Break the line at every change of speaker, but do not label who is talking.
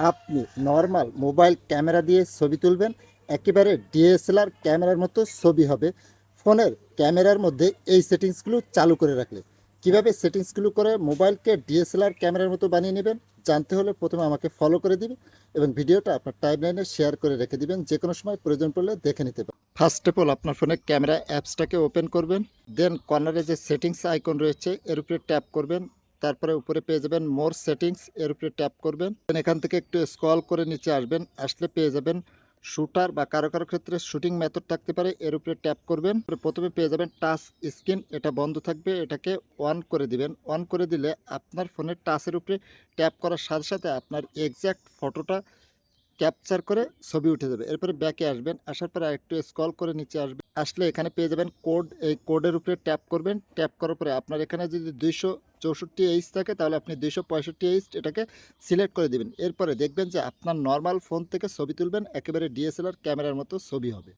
আপনি normal mobile camera দিয়ে ছবি তুলবেন, একেবারে ডিএসএলআর ক্যামেরার মতো ছবি হবে। ফোনের ক্যামেরার মধ্যে এই সেটিংসগুলো চালু করে রাখলে কিভাবে সেটিংসগুলো করে মোবাইলকে ডিএসএলআর ক্যামেরার মতো বানিয়ে নেবেন জানতে হলে প্রথমে আমাকে ফলো করে দিবেন এবং ভিডিওটা আপনার টাইমলাইনে শেয়ার করে রেখে দিবেন, যে কোনো সময় প্রয়োজন পড়লে দেখে নিতে পারেন। ফার্স্ট অফ অল আপনার ফোনে ক্যামেরা অ্যাপসটাকে ওপেন করবেন, দেন কর্নারে যে সেটিংস আইকন রয়েছে এর উপরে ট্যাপ করবেন, তারপরে উপরে পেয়ে যাবেন মোর সেটিংস, এর উপরে ট্যাপ করবেন। এখান থেকে একটু স্ক্রল করে নিচে আসবেন, আসলে পেয়ে যাবেন শুটার বা কারো কারো ক্ষেত্রে শুটিং মেথড থাকতে পারে, এর উপরে ট্যাপ করবেন। প্রথমে পেয়ে যাবেন টাচ স্ক্রিন, এটা বন্ধ থাকবে, এটাকে অন করে দিবেন। অন করে দিলে আপনার ফোনের টাচের উপরে ট্যাপ করার সাথে সাথে আপনার এক্স্যাক্ট ফটোটা ক্যাপচার করে ছবি উঠে যাবে। এরপরে ব্যাকে আসবেন, আসার পরে একটু স্ক্রল করে নিচে আসবেন, আসলে এখানে পেয়ে যাবেন কোড। এই কোডের উপরে ট্যাপ করবেন, ট্যাপ করার পরে আপনার এখানে যদি 264 এইচ থাকে তাহলে আপনি 265 এইচ এটাকে সিলেক্ট করে দিবেন। এরপরে দেখবেন যে আপনার নর্মাল ফোন থেকে ছবি তুলবেন, একেবারে ডিএসএলআর ক্যামেরার মতো ছবি হবে।